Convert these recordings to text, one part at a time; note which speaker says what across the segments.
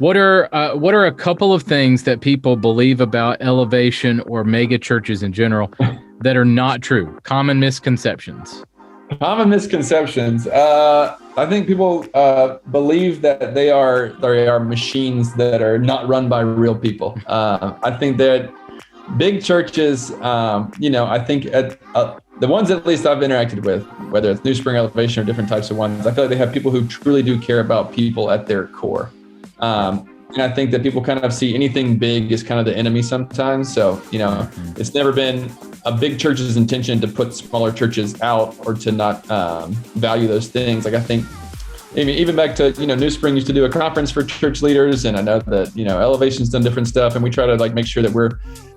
Speaker 1: What are a couple of things that people believe about Elevation or mega churches in general that are not true? Common misconceptions.
Speaker 2: Common misconceptions. I think people believe that they are machines that are not run by real people. I think that big churches, I think the ones at least I've interacted with, whether it's New Spring, Elevation, or different types of ones, I feel like they have people who truly do care about people at their core. And I think that people kind of see anything big as kind of the enemy sometimes. So, it's never been a big church's intention to put smaller churches out or to not value those things. Like I think even back to, New Spring used to do a conference for church leaders. And I know that, Elevation's done different stuff. And we try to make sure that we're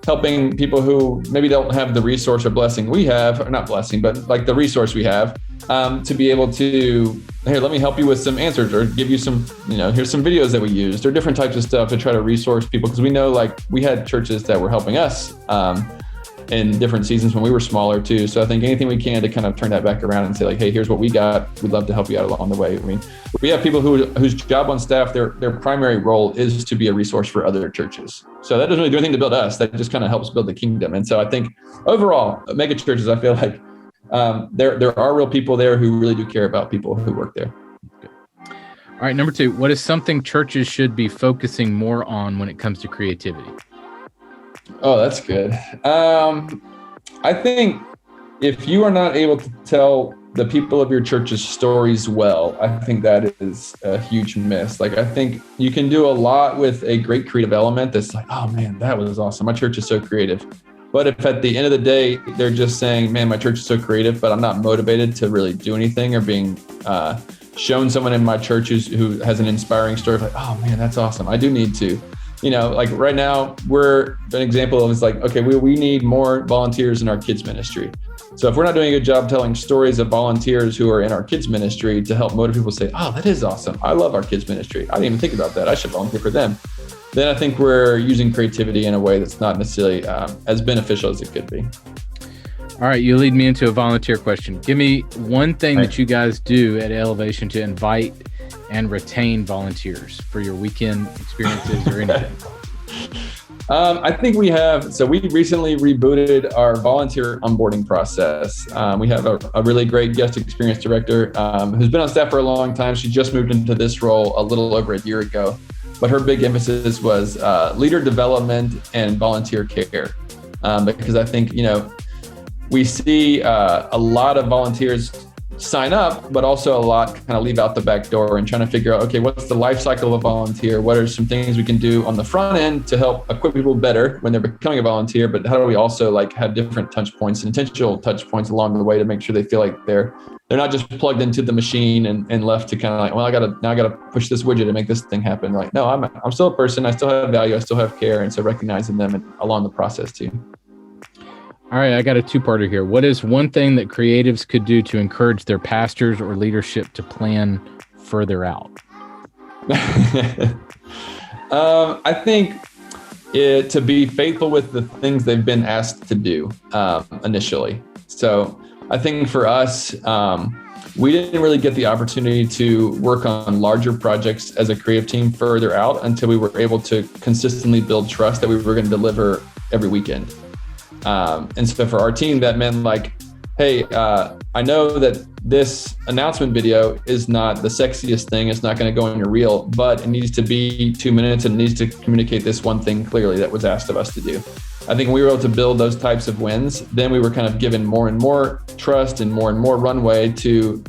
Speaker 2: helping people who maybe don't have the resource or blessing we have, or not blessing, but the resource we have to be able to, here, let me help you with some answers or give you some, here's some videos that we used or different types of stuff to try to resource people. Because we know we had churches that were helping us in different seasons when we were smaller too. So I think anything we can to kind of turn that back around and say hey, here's what we got. We'd love to help you out along the way. I mean, we have people whose job on staff, their primary role is to be a resource for other churches. So that doesn't really do anything to build us. That just kind of helps build the kingdom. And so I think overall, mega churches, I feel like there are real people there who really do care about people who work there.
Speaker 1: All right, number 2, what is something churches should be focusing more on when it comes to creativity?
Speaker 2: Oh, that's good. I think if you are not able to tell the people of your church's stories well, I think that is a huge miss. I think you can do a lot with a great creative element that's oh man, that was awesome. My church is so creative. But if at the end of the day, they're just saying, man, my church is so creative, but I'm not motivated to really do anything or being shown someone in my church who has an inspiring story of oh man, that's awesome. I do need to. Right now, we're an example of okay, we need more volunteers in our kids ministry. So if we're not doing a good job telling stories of volunteers who are in our kids ministry to help motivate people to say, oh, that is awesome. I love our kids ministry. I didn't even think about that. I should volunteer for them. Then I think we're using creativity in a way that's not necessarily as beneficial as it could be.
Speaker 1: All right, you lead me into a volunteer question. Give me one thing that you guys do at Elevation to invite and retain volunteers for your weekend experiences or anything.
Speaker 2: I think we recently rebooted our volunteer onboarding process. We have a really great guest experience director who's been on staff for a long time. She just moved into this role a little over a year ago, but her big emphasis was leader development and volunteer care. Because I think, we see a lot of volunteers sign up, but also a lot kind of leave out the back door and trying to figure out, okay, what's the life cycle of a volunteer? What are some things we can do on the front end to help equip people better when they're becoming a volunteer? But how do we also have different touch points, intentional touch points along the way to make sure they feel like they're not just plugged into the machine and left to kind of well, I gotta push this widget to make this thing happen. No, I'm still a person. I still have value. I still have care. And so recognizing them along the process too.
Speaker 1: All right, I got a 2-parter here. What is one thing that creatives could do to encourage their pastors or leadership to plan further out?
Speaker 2: I think to be faithful with the things they've been asked to do initially. So I think for us, we didn't really get the opportunity to work on larger projects as a creative team further out until we were able to consistently build trust that we were going to deliver every weekend. And so for our team, that meant hey, I know that this announcement video is not the sexiest thing. It's not going to go in your reel, but it needs to be 2 minutes and needs to communicate this one thing clearly that was asked of us to do. I think when we were able to build those types of wins, then we were kind of given more and more trust and more runway to,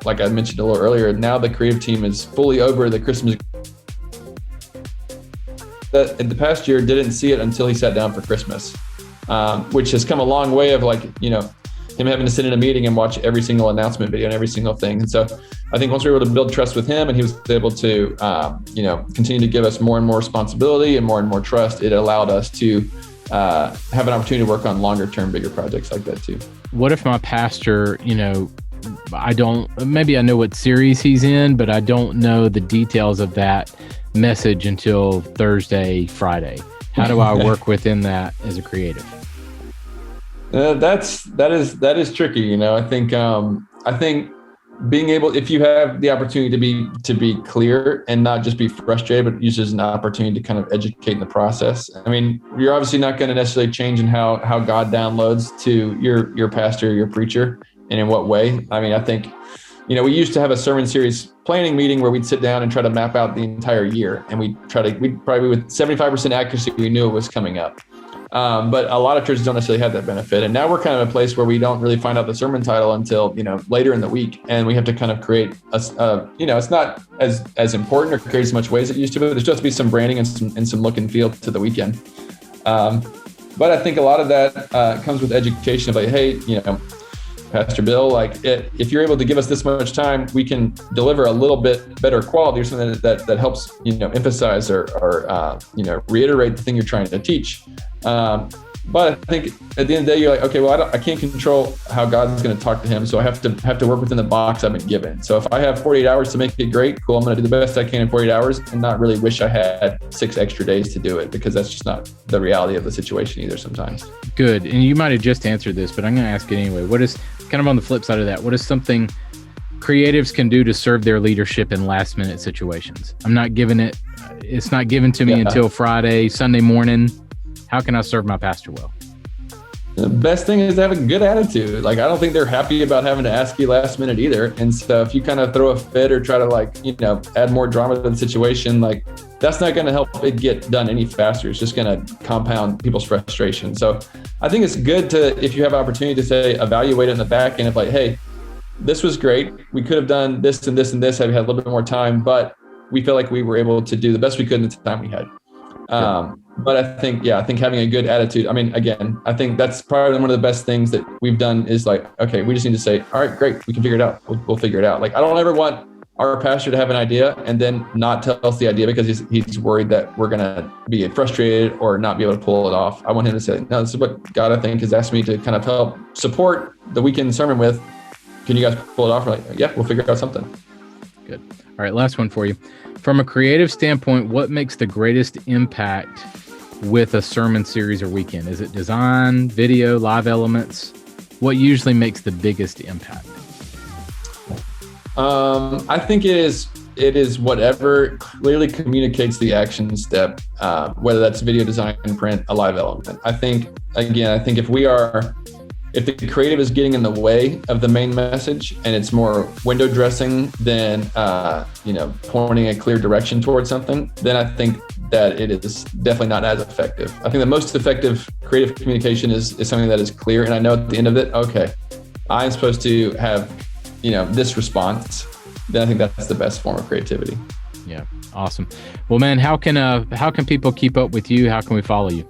Speaker 2: like I mentioned a little earlier, now the creative team is fully over the Christmas. That in the past year didn't see it until he sat down for Christmas. Which has come a long way of him having to sit in a meeting and watch every single announcement video and every single thing. And so I think once we were able to build trust with him and he was able to, continue to give us more and more responsibility and more trust, it allowed us to have an opportunity to work on longer term, bigger projects like that too.
Speaker 1: What if my pastor, maybe I know what series he's in, but I don't know the details of that message until Thursday, Friday. How do I work within that as a creative?
Speaker 2: That is tricky. I think being able, if you have the opportunity to be clear and not just be frustrated, but use it as an opportunity to kind of educate in the process. I mean, you're obviously not going to necessarily change in how God downloads to your pastor, your preacher, and in what way. I mean, I think, we used to have a sermon series planning meeting where we'd sit down and try to map out the entire year, and we'd probably with 75% accuracy, we knew it was coming up. But a lot of churches don't necessarily have that benefit. And now we're kind of a place where we don't really find out the sermon title until, later in the week. And we have to kind of create it's not as important or create as much ways as it used to, but there's just to be some branding and some look and feel to the weekend. But I think a lot of that comes with education of like, hey, Pastor Bill, if you're able to give us this much time, we can deliver a little bit better quality or something that helps, emphasize or reiterate the thing you're trying to teach. But I think at the end of the day, you're like, okay, well, I can't control how God's going to talk to him. So I have to work within the box I've been given. So if I have 48 hours to make it great, cool. I'm going to do the best I can in 48 hours and not really wish I had 6 extra days to do it, because that's just not the reality of the situation either sometimes.
Speaker 1: Good. And you might have just answered this, but I'm going to ask it anyway. What is kind of on the flip side of that? What is something creatives can do to serve their leadership in last minute situations? It's not given to me until Friday, Sunday morning. How can I serve my pastor well?
Speaker 2: The best thing is to have a good attitude. I don't think they're happy about having to ask you last minute either. And so if you kind of throw a fit or try to add more drama to the situation, that's not going to help it get done any faster. It's just going to compound people's frustration. So I think it's good to, if you have opportunity to say, evaluate it in the back end of hey, this was great. We could have done this and this and this had we had a little bit more time, but we feel like we were able to do the best we could in the time we had. But I think having a good attitude, I think that's probably one of the best things that we've done is okay, we just need to say, all right, great, we can figure it out. We'll figure it out. I don't ever want our pastor to have an idea and then not tell us the idea because he's worried that we're going to be frustrated or not be able to pull it off. I want him to say, no, this is what God, I think, has asked me to kind of help support the weekend sermon with. Can you guys pull it off? We're yeah, we'll figure out something.
Speaker 1: Good. All right, last one for you. From a creative standpoint, what makes the greatest impact with a sermon series or weekend? Is it design, video, live elements? What usually makes the biggest impact?
Speaker 2: I think it is whatever clearly communicates the action step, whether that's video design, print, a live element. I think if the creative is getting in the way of the main message and it's more window dressing than, pointing a clear direction towards something, then I think that it is definitely not as effective. I think the most effective creative communication is something that is clear. And I know at the end of it, okay, I'm supposed to have, this response. Then I think that's the best form of creativity.
Speaker 1: Yeah. Awesome. Well, man, how can people keep up with you? How can we follow you?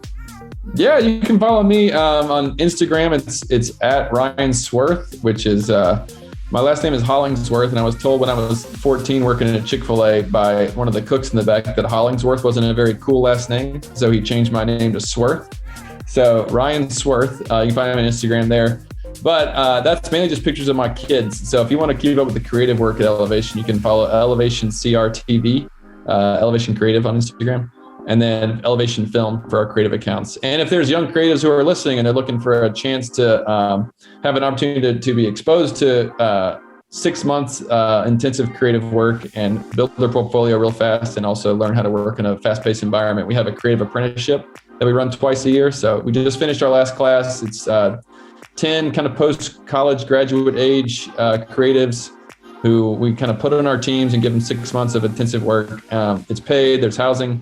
Speaker 2: Yeah, you can follow me on Instagram. It's at Ryan Sworth, which is my last name is Hollingsworth, and I was told when I was 14 working in a Chick-fil-A by one of the cooks in the back that Hollingsworth wasn't a very cool last name, so he changed my name to Sworth. So Ryan Sworth, you can find him on Instagram there. But that's mainly just pictures of my kids. So if you want to keep up with the creative work at Elevation, you can follow Elevation CRTV, Elevation Creative on Instagram, and then Elevation Film for our creative accounts. And if there's young creatives who are listening and they're looking for a chance to have an opportunity to be exposed to 6 months intensive creative work and build their portfolio real fast and also learn how to work in a fast-paced environment, we have a creative apprenticeship that we run twice a year. So we just finished our last class. It's 10 kind of post-college graduate age creatives who we kind of put on our teams and give them 6 months of intensive work. It's paid, there's housing.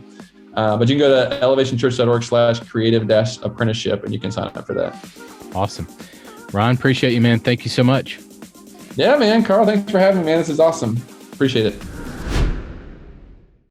Speaker 2: But you can go to elevationchurch.org/creative-apprenticeship and you can sign up for that.
Speaker 1: Awesome. Ryan, appreciate you, man. Thank you so much.
Speaker 2: Yeah, man. Carl, thanks for having me, man. This is awesome. Appreciate it.